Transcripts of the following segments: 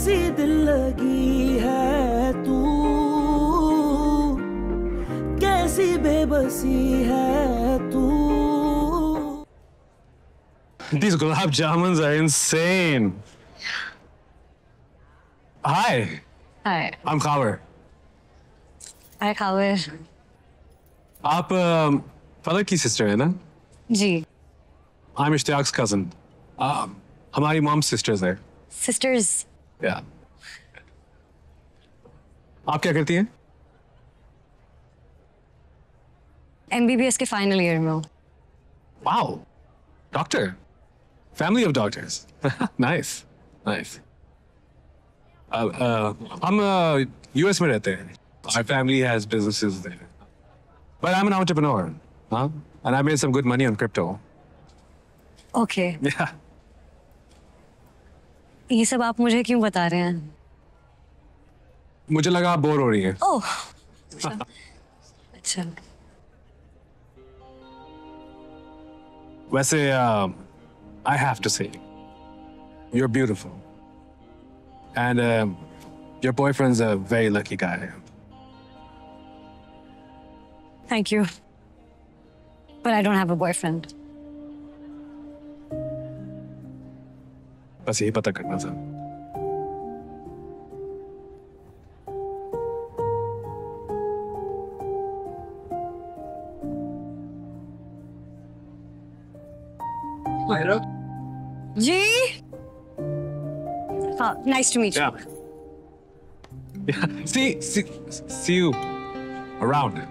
कैसी दिल लगी है तू, कैसी बेबसी है तू। These gulab jamuns are insane. Hi. Hi. I'm Khawer. Hi, Khawer. आप फलक की सिस्टर है ना? जी. I'm Ishtiyaq's cousin. हमारी मॉम सिस्टर्स है. Sisters. Yeah. आप क्या करती हैं? MBBS के फाइनल ईयर में हूँ. Wow. Doctor. Family of doctors. Nice. Nice. हम US में रहते हैं. Our family has businesses there. But I'm an entrepreneur. Huh? And I made some good money on crypto. Okay. Yeah. ये सब आप मुझे क्यों बता रहे हैं? मुझे लगा आप बोर हो रही हैं. ओह. अच्छा. वैसे I have to say, you're beautiful. And your boyfriend's a very lucky guy. Thank you. But I don't have a boyfriend. बस यही पता करना था. जी. हाँ, nice to meet you. Yeah. Yeah. See you around.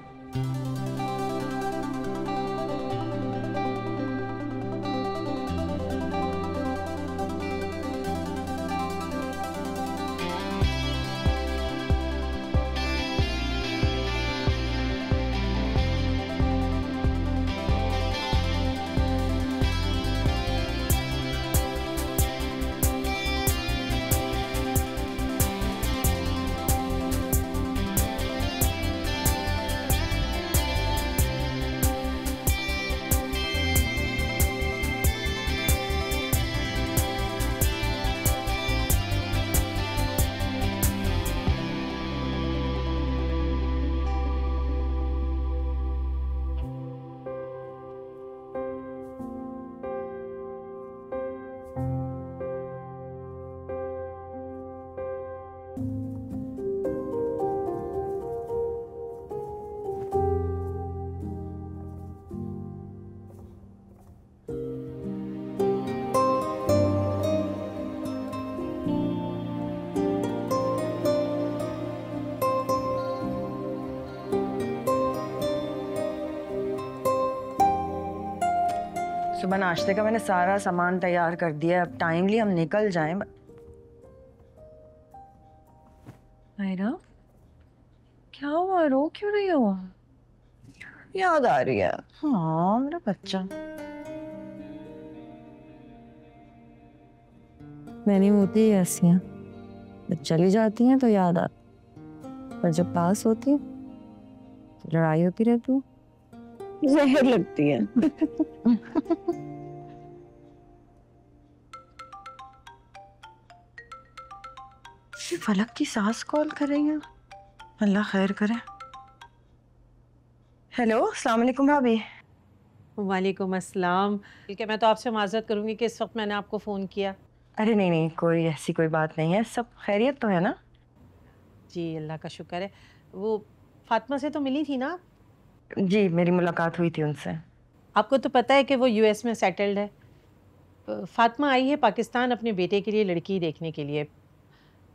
सुबह नाश्ते का मैंने सारा सामान तैयार कर दिया, अब टाइमली हम निकल जाएं। आयरा, क्या हुआ? रो क्यों रही हो? याद आ रही है? हाँ, मेरा बच्चा। मैंने होती है ऐसी, जब चली जाती हैं तो याद आती, पर जब पास होती तो लड़ाई होती रहती, जहर लगती है। फलक की सास कॉल कर रही है, अल्लाह खैर करे। हेलो, अस्सलाम वालेकुम भाभी। वालेकुम अस्सलाम। ठीक है, मैं तो आपसे माजरत करूंगी कि इस वक्त मैंने आपको फ़ोन किया। अरे नहीं नहीं, कोई ऐसी कोई बात नहीं है, सब खैरियत तो है ना? जी अल्लाह का शुक्र है। वो फातिमा से तो मिली थी ना? जी, मेरी मुलाकात हुई थी उनसे। आपको तो पता है कि वो US में सेटल्ड है। फातिमा आई है पाकिस्तान अपने बेटे के लिए लड़की देखने के लिए।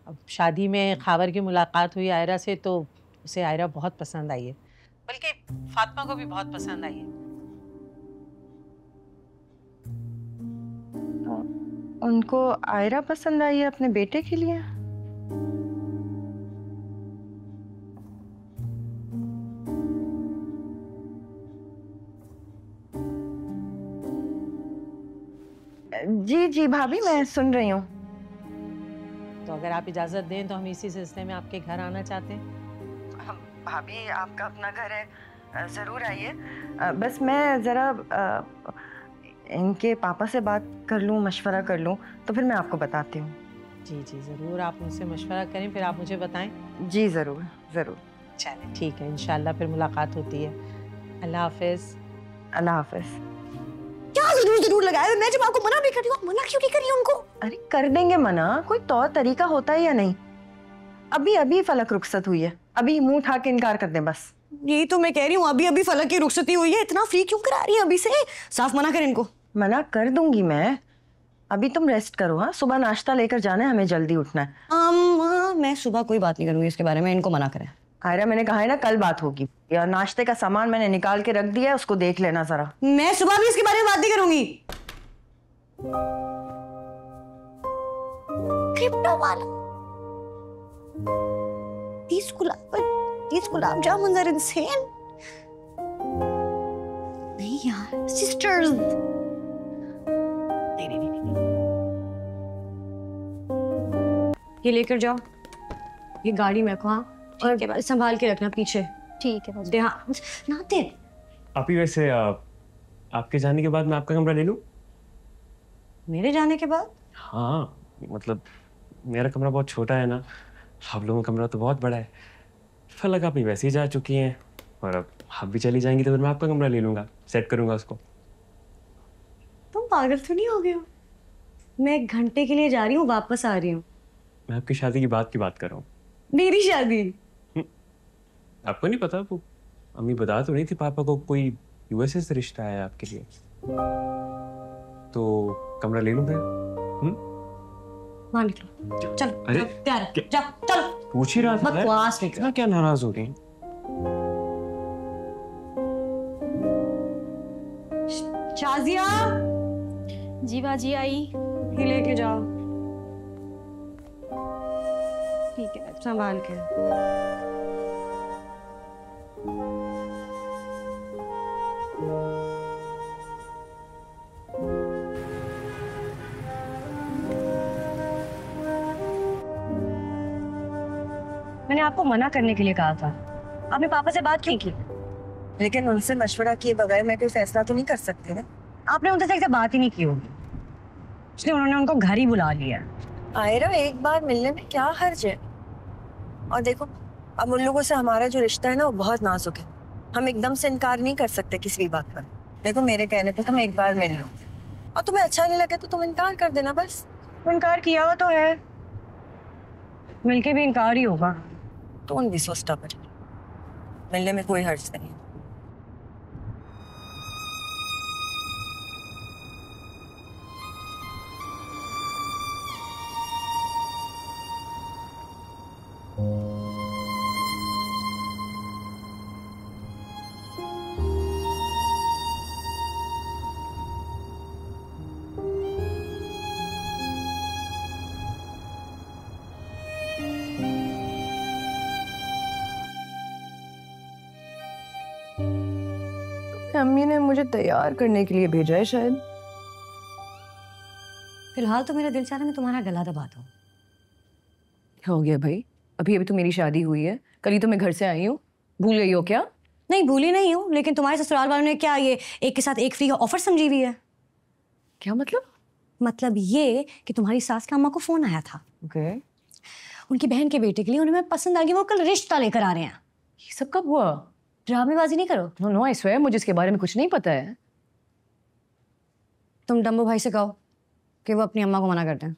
अब शादी में खावर की मुलाकात हुई आयरा से, तो उसे आयरा बहुत पसंद आई है, बल्कि फातिमा को भी बहुत पसंद आई है। उनको आयरा पसंद आई है अपने बेटे के लिए? जी जी भाभी, मैं सुन रही हूँ। तो अगर आप इजाज़त दें तो हम इसी सिलसिले में आपके घर आना चाहते हैं। भाभी, आपका अपना घर है, ज़रूर आइए। बस मैं ज़रा इनके पापा से बात कर लूँ, मशवरा कर लूँ, तो फिर मैं आपको बताती हूँ। जी जी ज़रूर, आप मुझसे मशवरा करें फिर आप मुझे बताएं। जी ज़रूर ज़रूर। चलें ठीक है, इंशाल्लाह फिर मुलाकात होती है। अल्लाह हाफिज़। अल्लाह हाफिज। क्या जरूर जरूर लगाया है? मैं जब आपको मना भी कर रही हूँ, मना क्यों नहीं कर रही उनको? अरे कर देंगे मना, कोई तौर तरीका होता है या नहीं? अभी अभी फलक रुखसत हुई है, अभी मुंह उठा के इनकार कर दें बस। यही तो मैं कह रही हूँ, अभी अभी फलक की रुखसती हुई है, इतना फ्री क्यों करा रही है अभी से? साफ मना कर इनको। मना कर दूंगी मैं, अभी तुम रेस्ट करो। हाँ, सुबह नाश्ता लेकर जाना है, हमें जल्दी उठना है। मैं सुबह कोई बात नहीं करूंगी इसके बारे में, इनको मना करें। आयरा, मैंने कहा है ना कल बात होगी। यार नाश्ते का सामान मैंने निकाल के रख दिया है, उसको देख लेना जरा। मैं सुबह भी इसके बारे में बात नहीं करूंगी। क्रिप्टो वाला, these gulab jamuns are insane. नहीं यार, sisters. नहीं। ये लेकर जाओ, ये गाड़ी में रखो। हाँ, और संभाल के रखना पीछे। ठीक है। ध्यान नाते। आप ही वैसे आपके जाने के बाद मैं आपका कमरा ले लूं? मेरे जाने के बाद? हाँ, मतलब मेरा कमरा बहुत छोटा है ना, आप लोगों का कमरा तो बहुत बड़ा है। फलक आप ही वैसे ही जा चुकी हैं और अब आप भी चली जाएंगी तो फिर मैं आपका कमरा ले लूंगा, सेट करूंगा उसको। तुम पागल तो नहीं हो गए हो? मैं 1 घंटे के लिए जा रही हूँ, वापस आ रही हूँ। मैं आपकी शादी की बात कर रहा हूँ। मेरी शादी? आपको नहीं पता? वो अम्मी बता तो नहीं थी पापा को कोई यूएसए से रिश्ता है आपके लिए, तो कमरा ले लूं फिर? मान निकलो, चलो। अरे तैयार है, जा चलो। पूछ ही रहा था। बकवास नहीं कर। क्या नाराज हो रही हैं? शाजिया, जी बाजी आई। ये लेके जाओ। ठीक है। संभाल के। मैंने आपको मना करने के लिए कहा था, आपने पापा से बात क्यों की? लेकिन उनसे मशवरा किए बगैर मैं कोई फैसला तो नहीं कर सकती ना। आपने उनसे सही से बात ही नहीं की होगी, इसलिए उन्होंने उनको घर ही बुला लिया। आयरा, एक बार मिलने में क्या हर्ज है? और देखो, अब उन लोगों से हमारा जो रिश्ता है ना वो बहुत नाजुक है, हम एकदम से इनकार नहीं कर सकते किसी भी बात पर। देखो मेरे कहने पे तुम एक बार मिल लो, और तुम्हें अच्छा नहीं लगे तो तुम इनकार कर देना बस। तो इनकार किया हुआ तो है, मिलके भी इनकार ही होगा। तो उन भी सोचता पर मिलने में कोई हर्ज नहीं है। अम्मी ने मुझे तैयार करने के लिए भेजा है शायद। फिलहाल तो मेरा दिल चाह रहा है मैं तुम्हारा गला दबा दूं। हो गया भाई, अभी अभी तो मेरी शादी हुई है, कल ही तो मैं घर से आई हूँ, भूल गई हो क्या? नहीं भूली नहीं हूँ, लेकिन तुम्हारे ससुराल वालों ने क्या ये एक के साथ एक फ्री ऑफर समझी हुई है? क्या मतलब? मतलब ये कि तुम्हारी सास के अम्मा को फोन आया था। ओके। उनकी बहन के बेटे के लिए उन्हें पसंद आ गई, वो कल रिश्ता लेकर आ रहे हैं। ये सब कब हुआ? ड्रामेबाजी नहीं करो। नो नो, आई स्वेयर मुझे इसके बारे में कुछ नहीं पता है। तुम डम्बो भाई से कहो कि वो अपनी अम्मा को मना कर दें,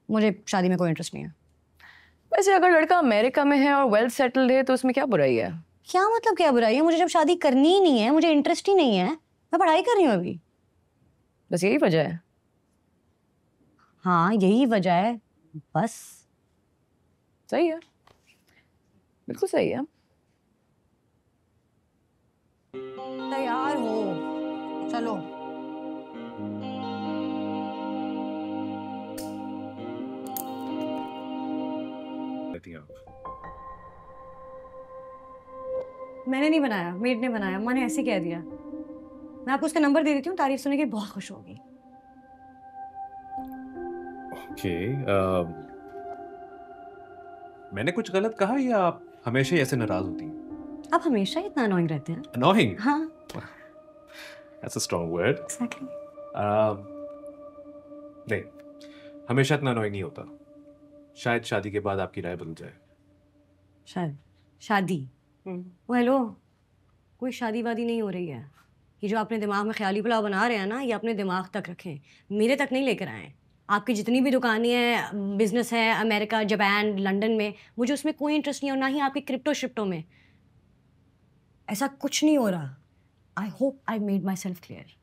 मुझे शादी में कोई इंटरेस्ट नहीं है। वैसे अगर लड़का अमेरिका में है और वेल सेटल्ड है तो उसमें क्या बुराई है? क्या मतलब क्या बुराई है? मुझे जब शादी करनी ही नहीं है, मुझे इंटरेस्ट ही नहीं है, मैं पढ़ाई कर रही हूँ अभी। बस यही वजह है? हाँ यही वजह है बस। सही है, बिल्कुल सही है। तैयार हो, चलो। मैंने नहीं बनाया, मेड ने बनाया, माँ ने ऐसे कह दिया। मैं आपको उसका नंबर दे देती हूँ, तारीफ सुन के बहुत खुश होगी। ओके, मैंने कुछ गलत कहा या आप हमेशा ही ऐसे नाराज होती हैं? आप हमेशा ही इतना अनोइंग रहते हैं। Annoying? हाँ That's a strong word. exactly. नहीं, हमेशा इतना annoying नहीं होता। शायद शादी के बाद आपकी राय बदल जाए। शायद शादी वो हेलो, कोई शादी वादी नहीं हो रही है। ये जो अपने दिमाग में ख्याली पुलाव बना रहे हैं ना, ये अपने दिमाग तक रखें, मेरे तक नहीं लेकर आए। आपकी जितनी भी दुकानें हैं, बिजनेस है अमेरिका, जापान, लंदन में, मुझे उसमें कोई इंटरेस्ट नहीं है, और ना ही आपकी क्रिप्टो शिप्टो में। ऐसा कुछ नहीं हो रहा। I hope I made my self clear.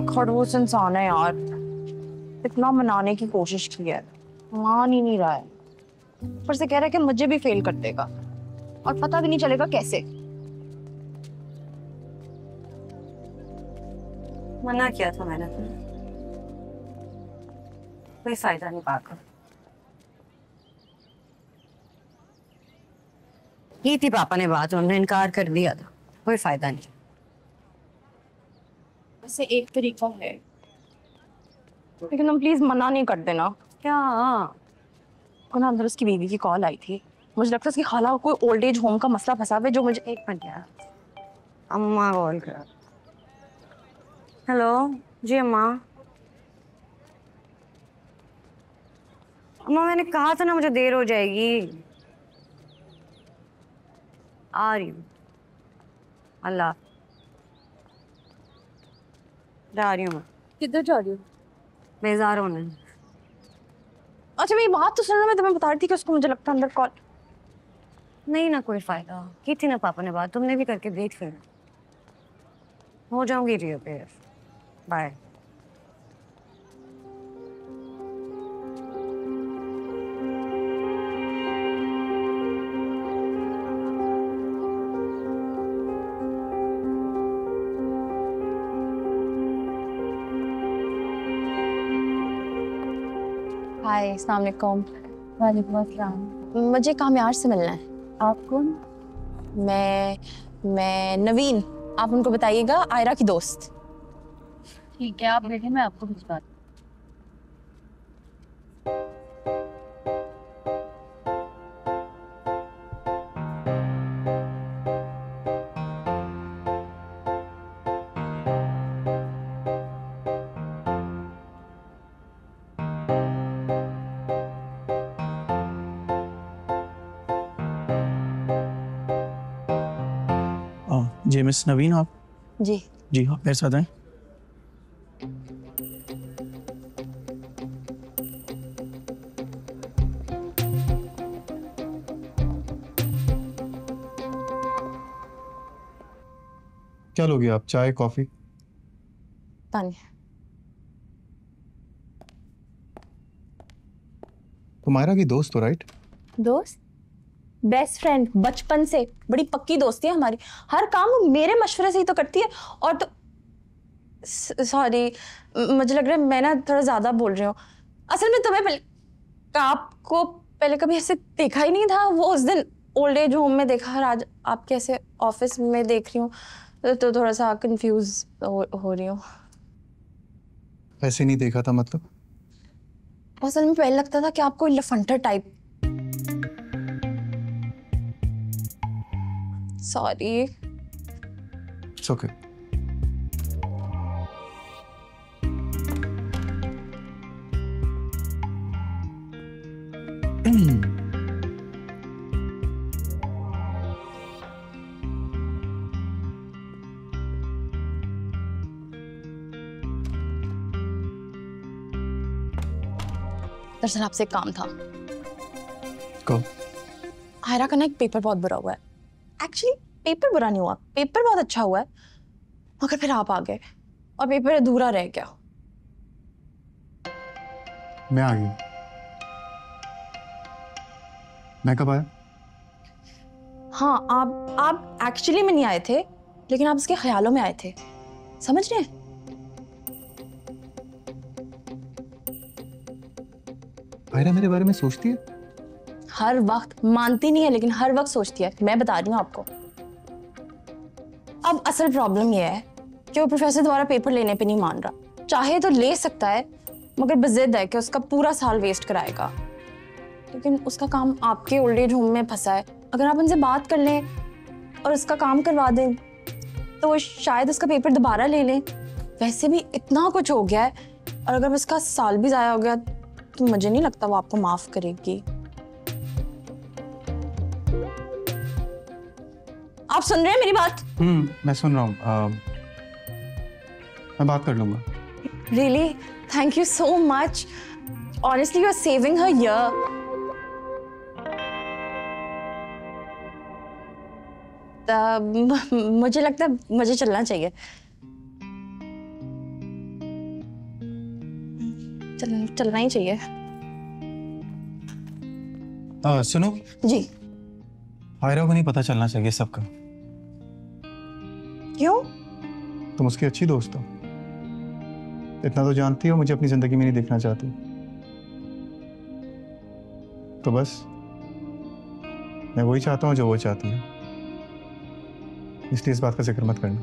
खड़ूस इंसान है यार, इतना मनाने की कोशिश की है, मान ही नहीं रहा है। ऊपर से कह रहा है कि मुझे भी फेल कर देगा और पता भी नहीं चलेगा कैसे। मना किया था मैंने, कोई फायदा नहीं पाकर। की थी पापा ने बात, उन्होंने इनकार कर दिया था, कोई फायदा नहीं। वैसे एक तरीका है, लेकिन तुम प्लीज मना नहीं कर देना। क्या? को ना अंदर उसकी बीवी की कॉल आई थी, मुझे लगता है उसकी खाला को कोई ओल्ड एज होम का मसला फंसा हुआ है, जो मुझे एक मिनट यार, अम्मा कॉल कर। हेलो जी अम्मा। अम्मा मैंने कहा था ना मुझे देर हो जाएगी, आ रही हूँ। अल्लाह, जा रही हूँ मैं। किधर जा रही हो? बेजार होने। अच्छा मेरी बात तो सुनना, मैं तुम्हें बता रही थी कि उसको मुझे लगता है अंदर कॉल। नहीं ना, कोई फायदा। की थी ना पापा ने बात, तुमने भी करके देख फिर। हो जाऊंगी रिपेयर। बाय। हाय, अस्सलाम वालेकुम। वालेकुम अस्सलाम। मुझे कामयार से मिलना है। आप कौन? मैं नवीन। आप उनको बताइएगा, आयरा की दोस्त। ठीक है, आप बैठे, मैं आपको भिजवा। जी मिस नवीन, आप? जी हाँ, मेरे साथ हैं। क्या लोगे आप, चाय कॉफी? पानी। तुम्हारा की दोस्त हो राइट? दोस्त? बेस्ट फ्रेंड, बचपन से बड़ी पक्की दोस्ती है हमारी। हर काम वो मेरे मशवरे से ही तो करती है। और तो सॉरी, मुझे लग रहा है मैं ना थोड़ा ज्यादा बोल रही हूँ। असल में तुम्हें आपको पहले कभी ऐसे देखा ही नहीं था। वो उस दिन ओल्ड एज होम में देखा, और आज आपके ऐसे ऑफिस में देख रही हूँ, तो थोड़ा सा कंफ्यूज हो रही हूँ। ऐसे नहीं देखा था मतलब? असल में पहले लगता था कि आप कोई लफंटर टाइप। सॉरी। It's okay. दरअसल आपसे एक काम था। कब? आयरा का ना एक पेपर बहुत बुरा हुआ है। एक्चुअली पेपर बुरा नहीं हुआ, पेपर बहुत अच्छा हुआ है, मगर फिर आप आ गए और पेपर अधूरा रह गया। मैं आ गई। मैं कब आया? हाँ, आप एक्चुअली में नहीं आए थे, लेकिन आप उसके ख्यालों में आए थे। समझ रहे हैं? आयरा मेरे बारे में सोचती है? हर वक्त। मानती नहीं है, लेकिन हर वक्त सोचती है। मैं बता रही हूँ आपको। अब असल प्रॉब्लम यह है कि वो प्रोफेसर द्वारा पेपर लेने पे नहीं मान रहा। चाहे तो ले सकता है, मगर बजिद है कि उसका पूरा साल वेस्ट कराएगा। लेकिन उसका काम आपके ओल्ड एज होम में फंसा है। अगर आप उनसे बात कर लें और उसका काम करवा दें तो वो शायद उसका पेपर दोबारा ले लें। वैसे भी इतना कुछ हो गया है, और अगर उसका साल भी ज़ाया हो गया तो मुझे नहीं लगता वो आपको माफ़ करेगी। आप सुन रहे हैं मेरी बात? मैं सुन रहा हूँ। मैं बात कर लूँगा। Really? Thank you so much. Honestly, you're saving her year. मुझे लगता है मुझे चलना चाहिए। चलना ही चाहिए। सुनो जी। आयरा को नहीं पता चलना चाहिए सबका। क्यों? तुम उसकी अच्छी दोस्त हो, इतना तो जानती हो मुझे अपनी जिंदगी में नहीं देखना चाहती, तो बस मैं वही चाहता हूँ जो वो चाहती है, इसलिए इस बात का जिक्र मत करना।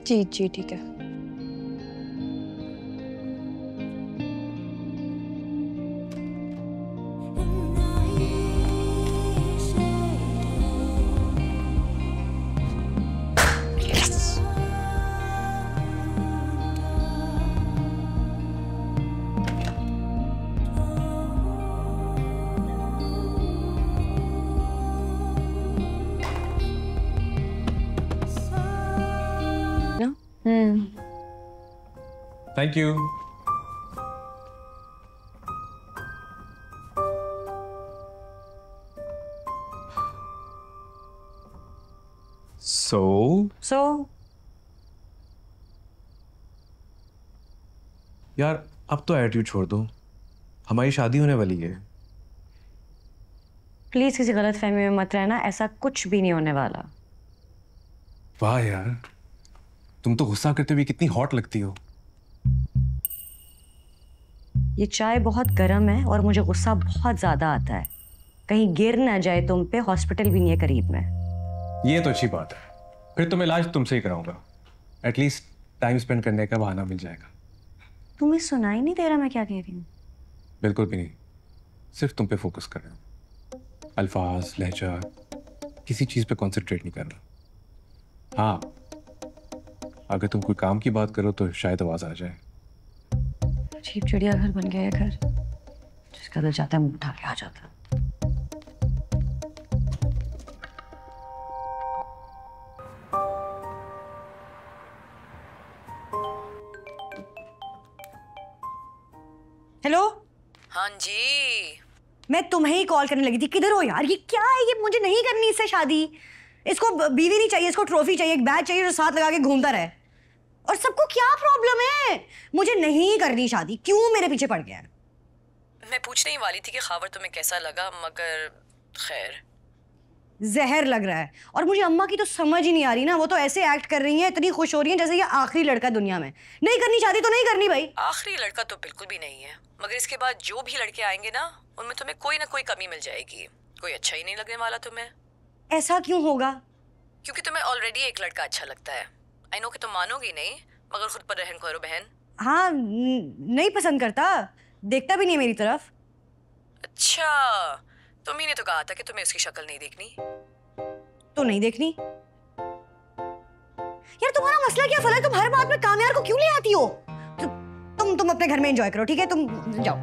जी जी ठीक है। Thank you. So, यार अब तो एटीट्यूड छोड़ दो, हमारी शादी होने वाली है। प्लीज किसी गलत फहमी में मत रहना, ऐसा कुछ भी नहीं होने वाला। वाह यार, तुम तो गुस्सा करते हुए कितनी हॉट लगती हो। ये चाय बहुत गर्म है और मुझे गुस्सा बहुत ज्यादा आता है। कहीं गिर ना जाए तुम पे, हॉस्पिटल भी नहीं है करीब में। ये तो अच्छी बात है, फिर तो मैं इलाज तुमसे ही कराऊंगा। एटलीस्ट टाइम स्पेंड करने का बहाना मिल जाएगा। तुम्हें सुनाई नहीं दे रहा मैं क्या कह रही हूँ? बिल्कुल भी नहीं, सिर्फ तुम पे फोकस कर रहा हूँ। अल्फाज, लहजा, किसी चीज पे कंसंट्रेट नहीं कर रहा। हाँ, अगर तुम कोई काम की बात करो तो शायद आवाज आ जाए। अजीब चिड़ियाघर बन गया है घर, जिसका दिल चाहता है मुंह उठा के आ जाता। हेलो। हाँ जी, मैं तुम्हें ही कॉल करने लगी थी। किधर हो यार? ये क्या है? ये मुझे नहीं करनी इससे शादी। इसको बीवी नहीं चाहिए, इसको ट्रॉफी चाहिए, एक बैग चाहिए जो साथ लगा के घूमता रहे। और सबको क्या प्रॉब्लम है? मुझे नहीं करनी शादी। क्यों मेरे पीछे पड़ गया है? मैं पूछने ही वाली थी कि खावर तुम्हें कैसा लगा, मगर खैर। जहर लग रहा है। और मुझे अम्मा की तो समझ ही नहीं आ रही ना, वो तो ऐसे एक्ट कर रही हैं, इतनी खुश हो रही हैं जैसे ये आखिरी लड़का दुनिया में। नहीं करनी शादी तो नहीं करनी भाई। आखिरी लड़का तो बिल्कुल भी नहीं है, मगर इसके बाद जो भी लड़के आएंगे ना, उनमें तुम्हें कोई ना कोई कमी मिल जाएगी। कोई अच्छा ही नहीं लगने वाला तुम्हें। ऐसा क्यों होगा? क्योंकि तुम्हें ऑलरेडी एक लड़का अच्छा लगता है। आई नो कि तुम मानोगी नहीं, मगर खुद पर रहम करो बहन। हाँ, नहीं पसंद करता, देखता भी नहीं मेरी तरफ। अच्छा, तुम्ही ने तो कहा था कि तुम्हें उसकी शक्ल नहीं देखनी। तो नहीं देखनी। यार तुम्हारा मसला क्या फला? तुम हर बात में कामयार को क्यों ले आती हो? तुम अपने घर में एंजॉय करो, ठीक है? तुम जाओ।